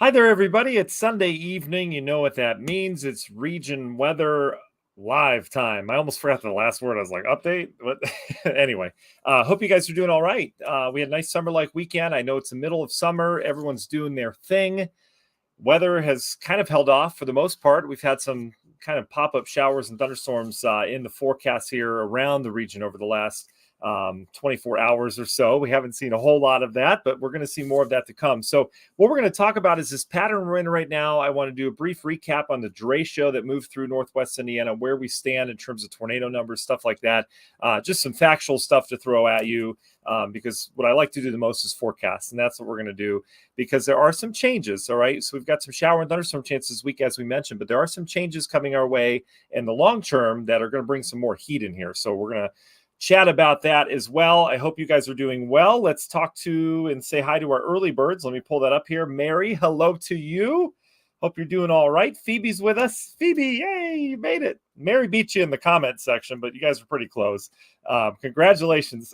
Hi there, everybody. It's Sunday evening. You know what that means. It's region weather live time. I almost forgot the last word. I was like, update? What? Anyway, hope you guys are doing all right. We had a nice summer-like weekend. I know it's the middle of summer. Everyone's doing their thing. Weather has kind of held off for the most part. We've had some kind of pop-up showers and thunderstorms in the forecast here around the region over the last 24 hours or so. We haven't seen a whole lot of that, but we're going to see more of that to come. So what we're going to talk about is this pattern we're in right now. I want to do a brief recap on the Derecho that moved through Northwest Indiana, where we stand in terms of tornado numbers, stuff like that. Just some factual stuff to throw at you because what I like to do the most is forecast, and that's what we're going to do because there are some changes, all right? So we've got some shower and thunderstorm chances this week, as we mentioned, but there are some changes coming our way in the long term that are going to bring some more heat in here. So we're going to chat about that as well. I hope you guys are doing well. Let's talk to and say hi to our early birds. Let me pull that up here. Mary, hello to you. Hope you're doing all right. Phoebe's with us. Phoebe, yay, you made it. Mary beat you in the comment section, but you guys are pretty close. Congratulations.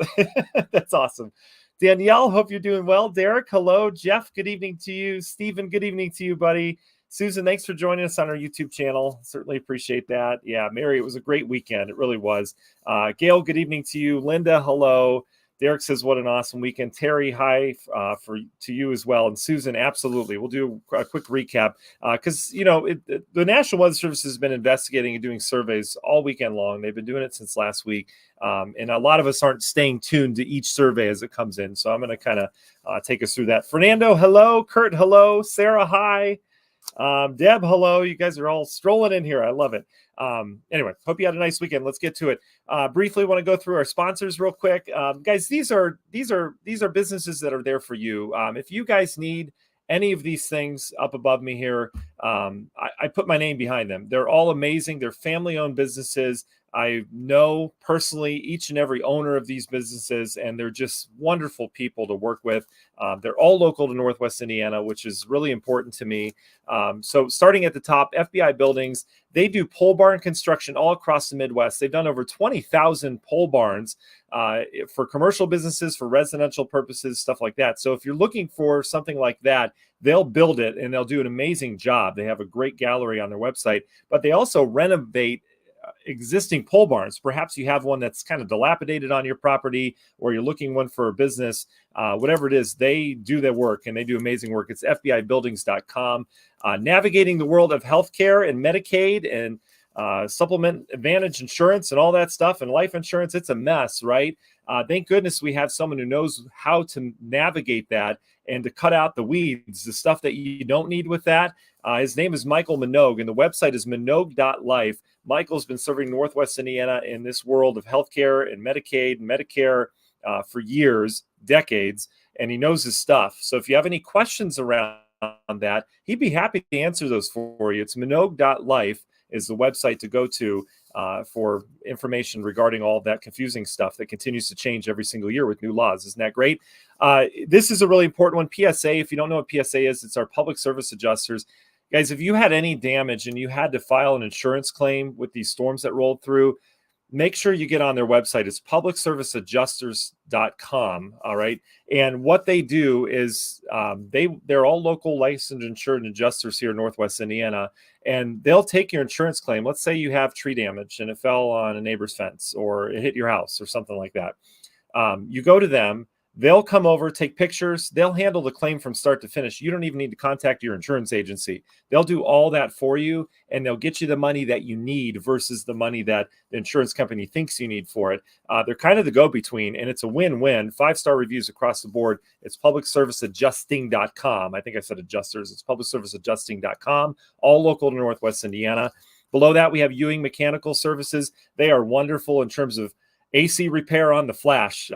That's awesome. Danielle, hope you're doing well. Derek, hello. Jeff, good evening to you. Stephen, good evening to you, buddy. Susan, thanks for joining us on our YouTube channel. Certainly appreciate that. Yeah, Mary, it was a great weekend. It really was. Gail, good evening to you. Linda, hello. Derek says, what an awesome weekend. Terry, hi to you as well. And Susan, absolutely. We'll do a quick recap because, the National Weather Service has been investigating and doing surveys all weekend long. They've been doing it since last week. And a lot of us aren't staying tuned to each survey as it comes in. So I'm going to kind of take us through that. Fernando, hello. Kurt, hello. Sarah, hi. Deb, hello. You guys are all strolling in here. I love it. Anyway, hope you had a nice weekend. Let's get to it. Briefly, want to go through our sponsors real quick. Guys, these are businesses that are there for you. If you guys need any of these things up above me here, I put my name behind them. They're all amazing. They're family-owned businesses. I know personally each and every owner of these businesses, and they're just wonderful people to work with. They're all local to Northwest Indiana, which is really important to me. So starting at the top, FBI Buildings, they do pole barn construction all across the Midwest. They've done over 20,000 pole barns for commercial businesses, for residential purposes, stuff like that. So if you're looking for something like that, they'll build it and they'll do an amazing job. They have a great gallery on their website, but they also renovate existing pole barns. Perhaps you have one that's kind of dilapidated on your property, or you're looking one for a business, whatever it is, they do their work and they do amazing work. It's FBIbuildings.com. Navigating the world of healthcare and Medicaid and supplement advantage insurance and all that stuff and life insurance. It's a mess, right? Thank goodness we have someone who knows how to navigate that and to cut out the weeds, the stuff that you don't need with that. His name is Michael Minogue, and the website is minogue.life. Michael's been serving Northwest Indiana in this world of healthcare and Medicaid and Medicare for years, decades, and he knows his stuff. So if you have any questions around that, he'd be happy to answer those for you. It's minogue.life is the website to go to for information regarding all that confusing stuff that continues to change every single year with new laws. Isn't that great? This is a really important one. PSA, if you don't know what PSA is, it's our public service adjusters. Guys, if you had any damage and you had to file an insurance claim with these storms that rolled through, make sure you get on their website. It's publicserviceadjusters.com. All right. And what they do is they're all local licensed insured adjusters here in Northwest Indiana, and they'll take your insurance claim. Let's say you have tree damage and it fell on a neighbor's fence or it hit your house or something like that. You go to them. They'll come over, take pictures. They'll handle the claim from start to finish. You don't even need to contact your insurance agency. They'll do all that for you, and they'll get you the money that you need versus the money that the insurance company thinks you need for it. They're kind of the go-between, and it's a win-win. 5-star reviews across the board. It's publicserviceadjusting.com. I think I said adjusters. It's publicserviceadjusting.com, all local to Northwest Indiana. Below that, we have Ewing Mechanical Services. They are wonderful in terms of AC repair on the flash.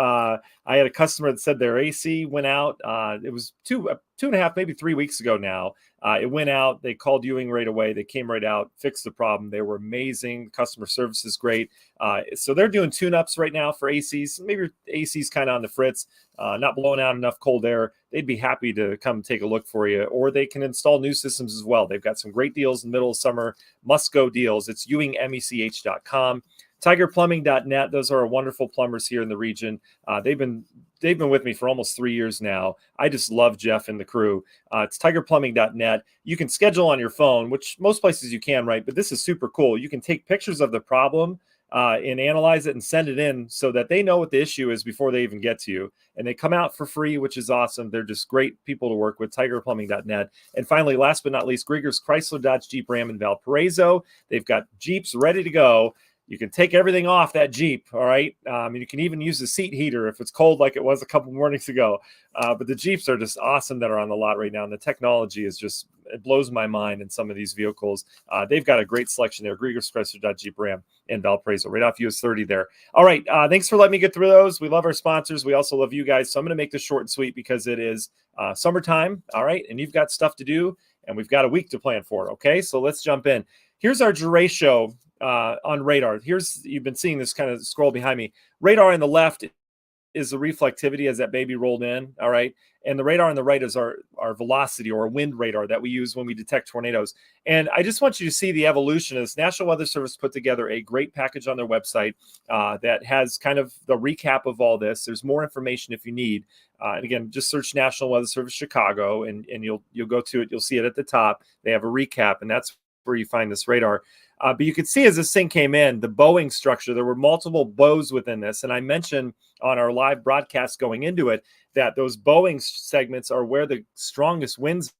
I had a customer that said their AC went out. It was two and a half, maybe 3 weeks ago now. It went out. They called Ewing right away. They came right out, fixed the problem. They were amazing. Customer service is great. So they're doing tune-ups right now for ACs. Maybe your AC's kind of on the fritz, not blowing out enough cold air. They'd be happy to come take a look for you, or they can install new systems as well. They've got some great deals in the middle of summer, must-go deals. It's ewingmech.com. TigerPlumbing.net. Those are our wonderful plumbers here in the region. They've been they've been with me for almost 3 years now. I just love Jeff and the crew. It's tigerplumbing.net. You can schedule on your phone, which most places you can, right? But this is super cool. You can take pictures of the problem and analyze it and send it in so that they know what the issue is before they even get to you. And they come out for free, which is awesome. They're just great people to work with, tigerplumbing.net. And finally, last but not least, Grieger's Chrysler Dodge Jeep Ram in Valparaiso. They've got Jeeps ready to go. You can take everything off that Jeep, all right? You can even use the seat heater if it's cold like it was a couple mornings ago. But the Jeeps are just awesome that are on the lot right now. And the technology is just, it blows my mind in some of these vehicles. They've got a great selection there. Grieger's Chrysler Dodge Jeep Ram in Valparaiso, right off US 30 there. All right, thanks for letting me get through those. We love our sponsors. We also love you guys. So I'm going to make this short and sweet because it is summertime, all right? And you've got stuff to do, and we've got a week to plan for, okay? So let's jump in. Here's our Derecho on radar. You've been seeing this kind of scroll behind me. Radar on the left is the reflectivity as that baby rolled in, all right? And the radar on the right is our velocity or wind radar that we use when we detect tornadoes. And I just want you to see the evolution of this. National Weather Service put together a great package on their website that has kind of the recap of all this. There's more information if you need. And again, just search National Weather Service Chicago, and you'll go to it. You'll see it at the top. They have a recap, and that's where you find this radar. But you could see as this thing came in, the bowing structure, there were multiple bows within this. And I mentioned on our live broadcast going into it that those bowing segments are where the strongest winds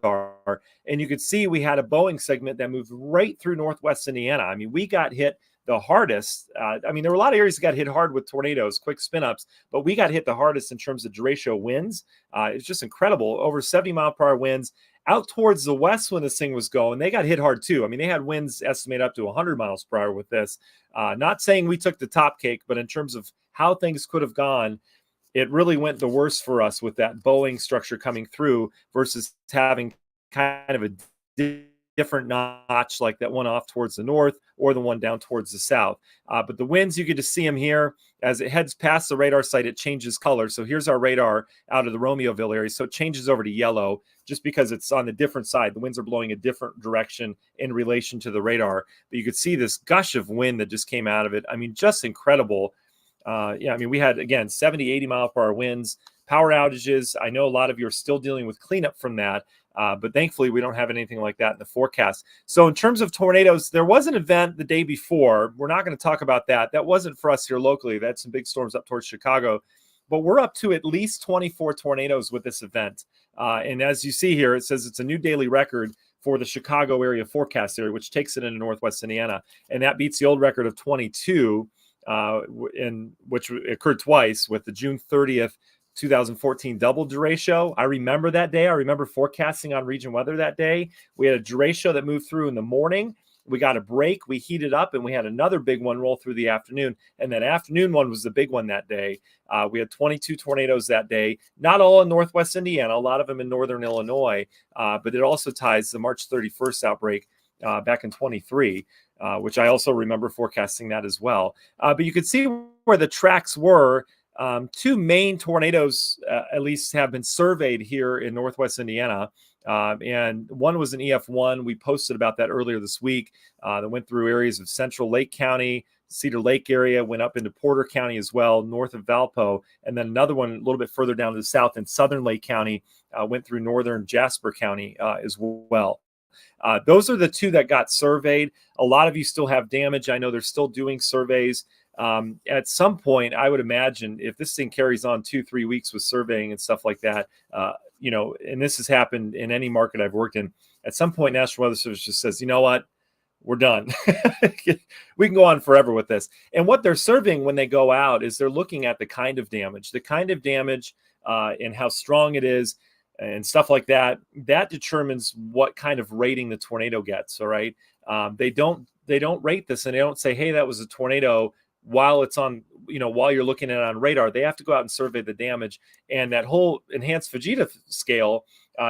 are. And you could see we had a bowing segment that moved right through Northwest Indiana. I mean, we got hit the hardest. I mean, there were a lot of areas that got hit hard with tornadoes, quick spin ups, but we got hit the hardest in terms of derecho winds. It's just incredible. Over 70-mile-per-hour winds. Out towards the west when this thing was going, they got hit hard too. I mean, they had winds estimated up to 100 miles per hour with this. Not saying we took the top cake, but in terms of how things could have gone, it really went the worst for us with that bowing structure coming through versus having kind of a different notch like that one off towards the north or the one down towards the south. But the winds, you get to see them here. As it heads past the radar site, it changes color. So here's our radar out of the Romeoville area. So it changes over to yellow just because it's on the different side. The winds are blowing a different direction in relation to the radar. But you could see this gush of wind that just came out of it. I mean, just incredible. Yeah, I mean, we had, again, 70, 80-mile-per-hour winds, power outages. I know a lot of you are still dealing with cleanup from that. But thankfully, we don't have anything like that in the forecast. So in terms of tornadoes, there was an event the day before. We're not going to talk about that. That wasn't for us here locally. That's some big storms up towards Chicago. But we're up to at least 24 tornadoes with this event. And as you see here, it says it's a new daily record for the Chicago area forecast area, which takes it into Northwest Indiana. And that beats the old record of 22, which occurred twice with the June 30th 2014 double derecho. I remember that day. I remember forecasting on region weather that day. We had a derecho that moved through in the morning. We got a break. We heated up, and we had another big one roll through the afternoon. And that afternoon one was the big one that day. We had 22 tornadoes that day. Not all in Northwest Indiana. A lot of them in Northern Illinois. But it also ties the March 31st outbreak back in 23, which I also remember forecasting that as well. But you could see where the tracks were. Two main tornadoes, at least, have been surveyed here in Northwest Indiana. And one was an EF1. We posted about that earlier this week. That went through areas of Central Lake County, Cedar Lake area, went up into Porter County as well, north of Valpo. And then another one a little bit further down to the south in Southern Lake County, went through northern Jasper County as well. Those are the two that got surveyed. A lot of you still have damage. I know they're still doing surveys. At some point, I would imagine if this thing carries on 2-3 weeks with surveying and stuff like that, and this has happened in any market I've worked in, at some point, National Weather Service just says, you know what, we're done. We can go on forever with this. And what they're surveying when they go out is they're looking at the kind of damage and how strong it is and stuff like that. That determines what kind of rating the tornado gets. All right. They don't rate this, and they don't say, hey, that was a tornado while it's on, while you're looking at it on radar. They have to go out and survey the damage. And that whole enhanced Fujita scale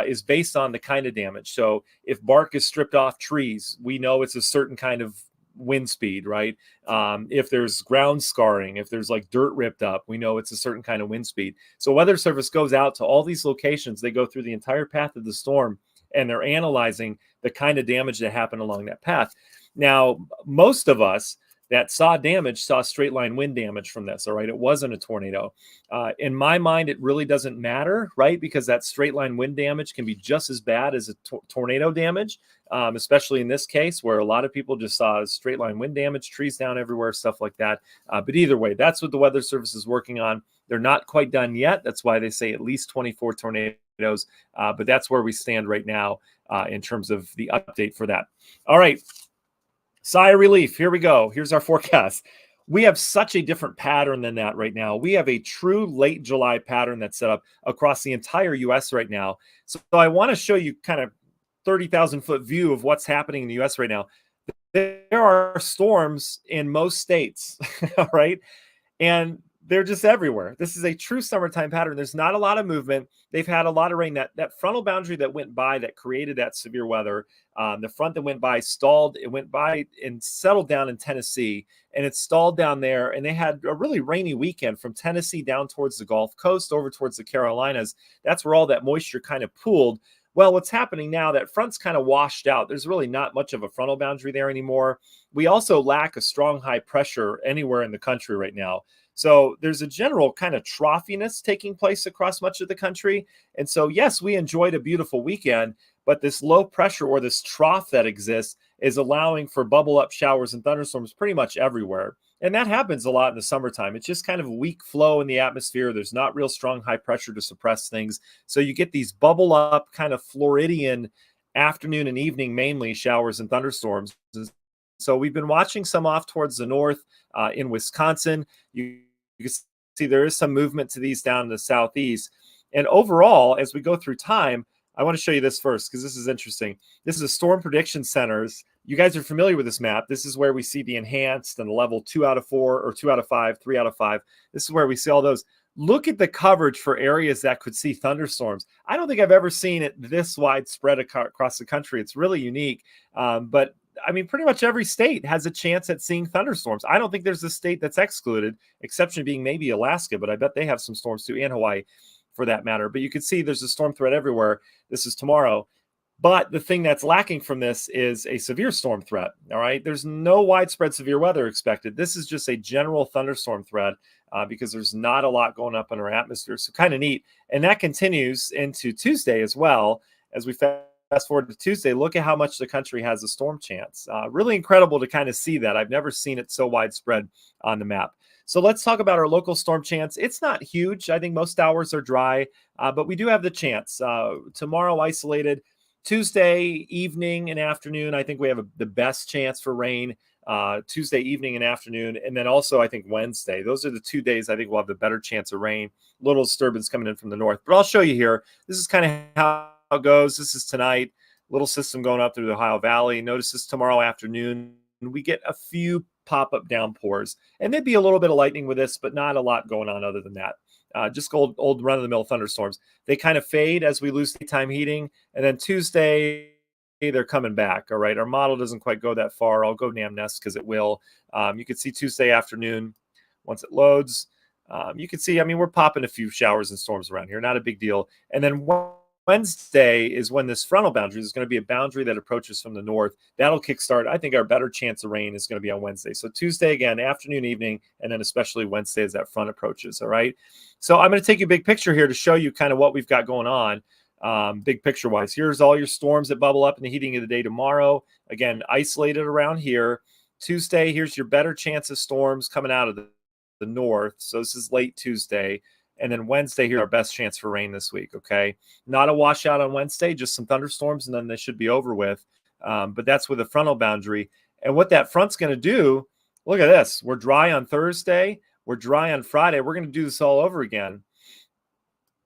is based on the kind of damage. So if bark is stripped off trees, we know it's a certain kind of wind speed, right? If there's ground scarring, if there's like dirt ripped up, we know it's a certain kind of wind speed. So Weather Service goes out to all these locations. They go through the entire path of the storm, and they're analyzing the kind of damage that happened along that path. Now, most of us, that saw damage saw straight line wind damage from this. All right. It wasn't a tornado. In my mind, it really doesn't matter, right? Because that straight line wind damage can be just as bad as a tornado damage, especially in this case where a lot of people just saw straight line wind damage, trees down everywhere, stuff like that. But either way, that's what the Weather Service is working on. They're not quite done yet. That's why they say at least 24 tornadoes. But that's where we stand right now in terms of the update for that. All right. Sigh of relief. Here we go. Here's our forecast. We have such a different pattern than that right now. We have a true late July pattern that's set up across the entire U.S. right now. So I want to show you kind of 30,000 foot view of what's happening in the U.S. right now. There are storms in most states, all right? And they're just everywhere. This is a true summertime pattern. There's not a lot of movement. They've had a lot of rain. That frontal boundary that went by that created that severe weather, the front that went by stalled. It went by and settled down in Tennessee, and it stalled down there. And they had a really rainy weekend from Tennessee down towards the Gulf Coast over towards the Carolinas. That's where all that moisture kind of pooled. Well, what's happening now, that front's kind of washed out. There's really not much of a frontal boundary there anymore. We also lack a strong high pressure anywhere in the country right now. So there's a general kind of troughiness taking place across much of the country. And so, yes, we enjoyed a beautiful weekend, but this low pressure or this trough that exists is allowing for bubble up showers and thunderstorms pretty much everywhere. And that happens a lot in the summertime. It's just kind of a weak flow in the atmosphere. There's not real strong high pressure to suppress things. So you get these bubble up kind of Floridian afternoon and evening, mainly showers and thunderstorms. So we've been watching some off towards the north in Wisconsin. You can see there is some movement to these down in the southeast. And overall, as we go through time, I want to show you this first because this is interesting. This is a storm prediction centers. You guys are familiar with this map. This is where we see the enhanced and the level 2 out of 4 or 2 out of 5, 3 out of 5. This is where we see all those. Look at the coverage for areas that could see thunderstorms. I don't think I've ever seen it this widespread across the country. It's really unique. But I mean, pretty much every state has a chance at seeing thunderstorms. I don't think there's a state that's excluded, exception being maybe Alaska, but I bet they have some storms too, and Hawaii for that matter. But you can see there's a storm threat everywhere. This is tomorrow. But the thing that's lacking from this is a severe storm threat. All right. There's no widespread severe weather expected. This is just a general thunderstorm threat because there's not a lot going up in our atmosphere. So kind of neat. And that continues into Tuesday as well. As we fast forward to Tuesday, look at how much the country has a storm chance. Really incredible to kind of see that. I've never seen it so widespread on the map. So let's talk about our local storm chance. It's not huge. I think most hours are dry, but we do have the chance. Tomorrow isolated. Tuesday evening and afternoon, I think we have the best chance for rain. Tuesday evening and afternoon, and then also I think Wednesday. Those are the 2 days I think we'll have the better chance of rain. Little disturbance coming in from the north, but I'll show you here. This is kind of how it goes. This is tonight. Little system going up through the Ohio Valley. Notice this tomorrow afternoon. We get a few pop-up downpours, and there'd be a little bit of lightning with this, but not a lot going on other than that. Just old run-of-the-mill thunderstorms. They kind of fade as we lose daytime heating, and then Tuesday they're coming back. All right, our model doesn't quite go that far. I'll go NamNest because it will. You can see Tuesday afternoon once it loads. You can see, I mean, we're popping a few showers and storms around here. Not a big deal. And then Wednesday is when this frontal boundary is going to be a boundary that approaches from the north. That'll kickstart. I think our better chance of rain is going to be on Wednesday. So Tuesday again, afternoon, evening, and then especially Wednesday as that front approaches. All right. So I'm going to take you a big picture here to show you kind of what we've got going on. Big picture wise, here's all your storms that bubble up in the heating of the day tomorrow. Again, isolated around here. Tuesday, here's your better chance of storms coming out of the north. So this is late Tuesday. And then Wednesday, here's our best chance for rain this week, okay? Not a washout on Wednesday, just some thunderstorms, and then they should be over with. But that's with a frontal boundary. And what that front's going to do, look at this. We're dry on Thursday. We're dry on Friday. We're going to do this all over again.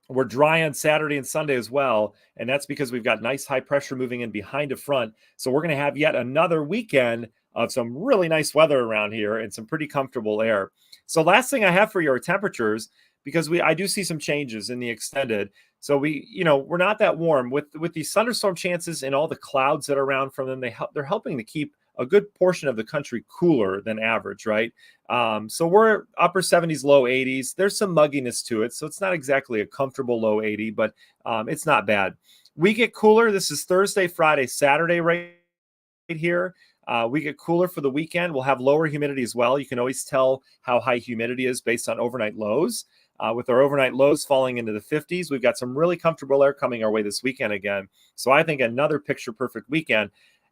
We're dry on Saturday and Sunday as well, and that's because we've got nice high pressure moving in behind a front. So we're going to have yet another weekend of some really nice weather around here and some pretty comfortable air. So last thing I have for you are temperatures, because I do see some changes in the extended. So we're not that warm with these thunderstorm chances and all the clouds that are around from them. They're helping to keep a good portion of the country cooler than average, right? So we're upper 70s, low 80s. There's some mugginess to it, so it's not exactly a comfortable low 80, but it's not bad. We get cooler. This is Thursday, Friday, Saturday right here. We get cooler for the weekend. We'll have lower humidity as well. You can always tell how high humidity is based on overnight lows. With our overnight lows falling into the 50s, we've got some really comfortable air coming our way this weekend again. So I think another picture perfect weekend.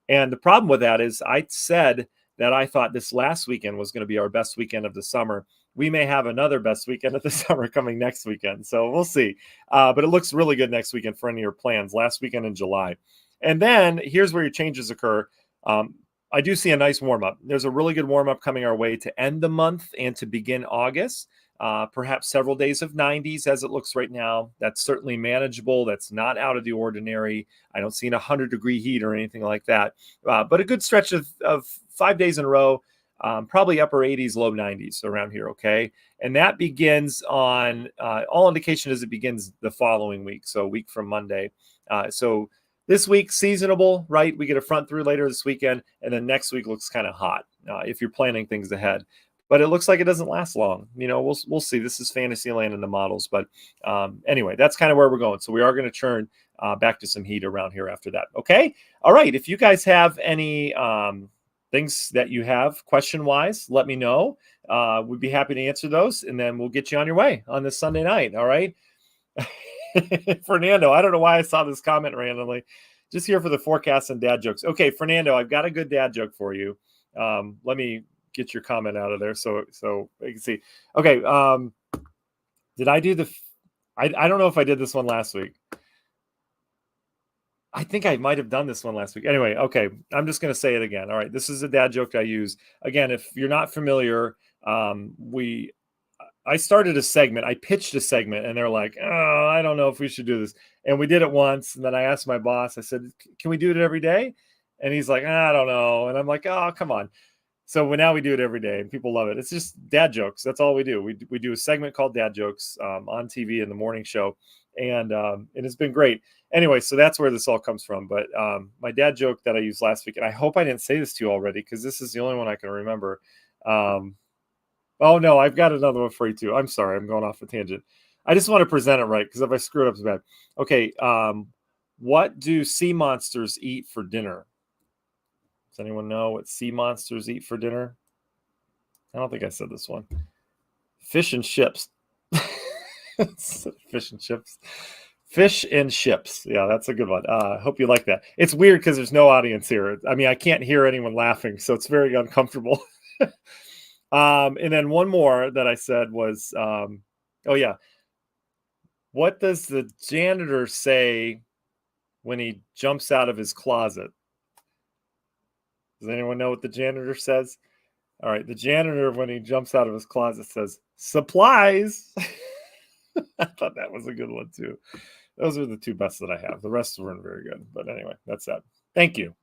And the problem with that is I said that I thought this last weekend was going to be our best weekend of the summer. We may have another best weekend of the summer coming next weekend. So we'll see. But it looks really good next weekend for any of your plans, last weekend in July. And then here's where your changes occur. I do see a nice warm up. There's a really good warm up coming our way to end the month and to begin August. Perhaps several days of 90s as it looks right now. That's certainly manageable. That's not out of the ordinary. I don't see an 100-degree heat or anything like that. But a good stretch of 5 days in a row, probably upper 80s, low 90s around here, okay? And that begins on, all indication is it begins the following week, so a week from Monday. So this week, seasonable, right? We get a front through later this weekend, and then next week looks kind of hot if you're planning things ahead. But it looks like it doesn't last long. We'll see. This is fantasy land in the models. But anyway, that's kind of where we're going. So we are going to turn back to some heat around here after that. Okay? All right. If you guys have any things that you have question-wise, let me know. We'd be happy to answer those, and then we'll get you on your way on this Sunday night. All right? Fernando, I don't know why I saw this comment randomly. Just here for the forecast and dad jokes. Okay, Fernando, I've got a good dad joke for you. Let me get your comment out of there so you can see. Okay, did I do I don't know if I did this one last week. I think I might have done this one last week. Anyway, okay, I'm just going to say it again. All right, this is a dad joke I use. Again, if you're not familiar, I started a segment. I pitched a segment, and they're like, "Oh, I don't know if we should do this." And we did it once, and then I asked my boss. I said, "Can we do it every day?" And he's like, "I don't know." And I'm like, "Oh, come on." So now we do it every day, and people love it. It's just dad jokes. That's all we do. We do a segment called Dad Jokes on TV in the morning show, and it's been great. Anyway, so that's where this all comes from. But my dad joke that I used last week, and I hope I didn't say this to you already because this is the only one I can remember. Oh, no, I've got another one for you, too. I'm sorry. I'm going off a tangent. I just want to present it right because if I screw it up, it's bad. Okay. What do sea monsters eat for dinner? Does anyone know what sea monsters eat for dinner? I don't think I said this one. Fish and chips. Fish and chips. Fish and chips. Yeah, that's a good one. I hope you like that. It's weird because there's no audience here. I mean, I can't hear anyone laughing, so it's very uncomfortable. And then one more that I said was, oh yeah, what does the janitor say when he jumps out of his closet? Does anyone know what the janitor says? All right, the janitor, when he jumps out of his closet, says, "Supplies." I thought that was a good one too. Those are the two best that I have. The rest weren't very good, but anyway, that's that. Thank you.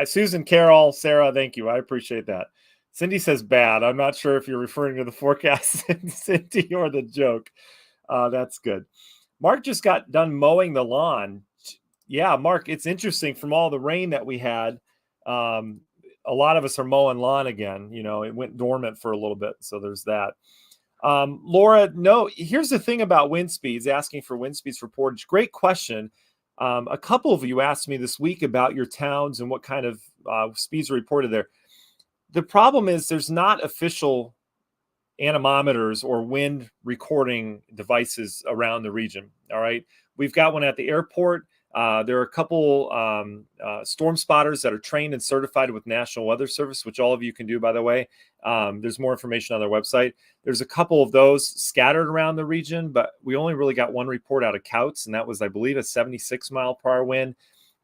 Susan, Carol, Sarah, thank you. I appreciate that. Cindy says bad. I'm not sure if you're referring to the forecast, Cindy, or the joke. That's good. Mark just got done mowing the lawn. Yeah, Mark, it's interesting from all the rain that we had. A lot of us are mowing lawn again. It went dormant for a little bit. So there's that. Laura, no, here's the thing about wind speeds, asking for wind speeds for Portage. Great question. A couple of you asked me this week about your towns and what kind of speeds are reported there. The problem is there's not official anemometers or wind recording devices around the region. All right. We've got one at the airport. There are a couple storm spotters that are trained and certified with National Weather Service, which all of you can do, by the way. There's more information on their website. There's a couple of those scattered around the region, but we only really got one report out of Couts, and that was, I believe, a 76-mile-per-hour wind.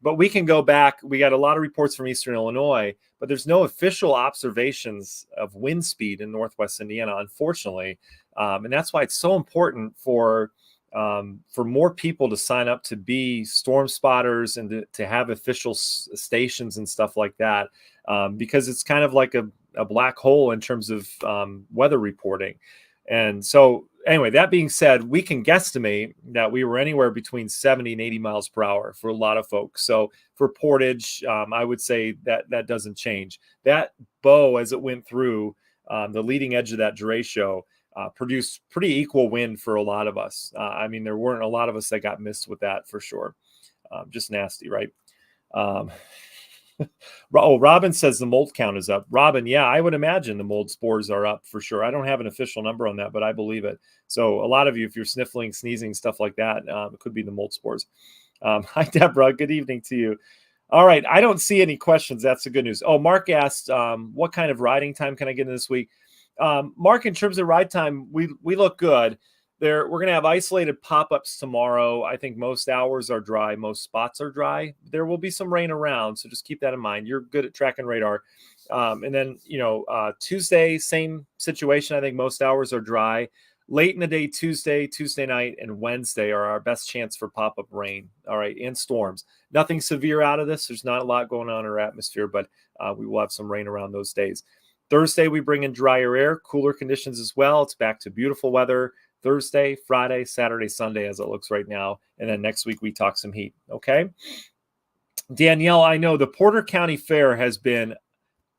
But we can go back. We got a lot of reports from Eastern Illinois, but there's no official observations of wind speed in Northwest Indiana, unfortunately. And that's why it's so important for more people to sign up to be storm spotters and to have official stations and stuff like that, because it's kind of like a black hole in terms of weather reporting. And so anyway, that being said, we can guesstimate that we were anywhere between 70 and 80 miles per hour for a lot of folks. So for Portage, I would say that doesn't change. That bow, as it went through the leading edge of that Derecho, produced pretty equal wind for a lot of us. I mean, there weren't a lot of us that got missed with that for sure. Just nasty, right? Oh, Robin says the mold count is up. Robin, yeah, I would imagine the mold spores are up for sure. I don't have an official number on that, but I believe it. So a lot of you, if you're sniffling, sneezing, stuff like that, it could be the mold spores. Hi, Deborah. Good evening to you. All right. I don't see any questions. That's the good news. Oh, Mark asked, what kind of riding time can I get in this week? Mark, in terms of ride time, we look good. We're going to have isolated pop-ups tomorrow. I think most hours are dry. Most spots are dry. There will be some rain around, so just keep that in mind. You're good at tracking radar. And then, Tuesday, same situation. I think most hours are dry. Late in the day, Tuesday night, and Wednesday are our best chance for pop-up rain. All right, and storms. Nothing severe out of this. There's not a lot going on in our atmosphere, but we will have some rain around those days. Thursday, we bring in drier air, cooler conditions as well. It's back to beautiful weather. Thursday, Friday, Saturday, Sunday, as it looks right now. And then next week, we talk some heat. Okay. Danielle, I know the Porter County Fair has been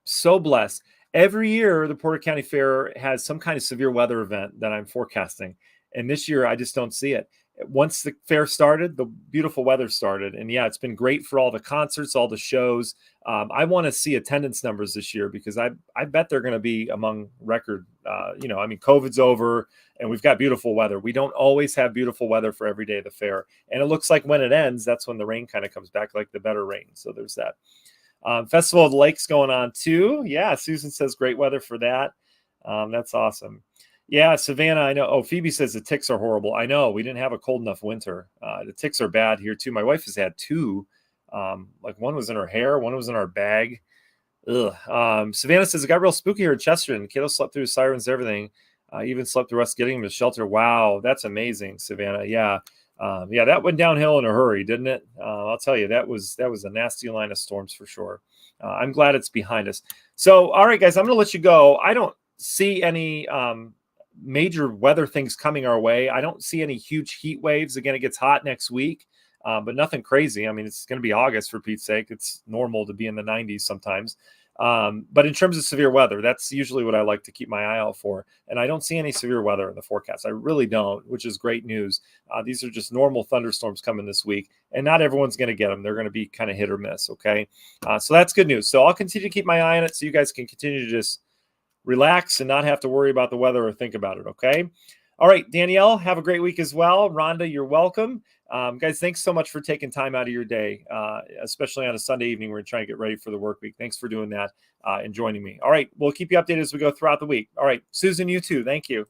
so blessed. Every year, the Porter County Fair has some kind of severe weather event that I'm forecasting. And this year, I just don't see it. Once the fair started, the beautiful weather started. And yeah, it's been great for all the concerts, all the shows. I want to see attendance numbers this year because I bet they're going to be among record. COVID's over and we've got beautiful weather. We don't always have beautiful weather for every day of the fair. And it looks like when it ends, that's when the rain kind of comes back, like the better rain. So there's that. Festival of the Lakes going on too. Yeah, Susan says great weather for that. That's awesome. Yeah, Savannah, I know. Oh, Phoebe says the ticks are horrible. I know. We didn't have a cold enough winter. The ticks are bad here too. My wife has had two. Like one was in her hair, one was in our bag. Ugh. Savannah says it got real spooky here in Chesterton. Kiddo slept through sirens, everything. Even slept through us getting him to shelter. Wow, that's amazing, Savannah. Yeah. That went downhill in a hurry, didn't it? I'll tell you, that was a nasty line of storms for sure. I'm glad it's behind us. So, all right, guys, I'm going to let you go. I don't see any major weather things coming our way. I don't see any huge heat waves. Again, it gets hot next week, but nothing crazy. I mean, it's going to be August for Pete's sake. It's normal to be in the 90s sometimes. But in terms of severe weather, that's usually what I like to keep my eye out for. And I don't see any severe weather in the forecast. I really don't, which is great news. These are just normal thunderstorms coming this week, and not everyone's going to get them. They're going to be kind of hit or miss. Okay. So that's good news. So I'll continue to keep my eye on it so you guys can continue to just relax and not have to worry about the weather or think about it. Okay. All right, Danielle, have a great week as well. Rhonda, you're welcome. Guys, thanks so much for taking time out of your day, especially on a Sunday evening. We're trying to get ready for the work week. Thanks for doing that and joining me. All right, we'll keep you updated as we go throughout the week. All right, Susan, you too. Thank you.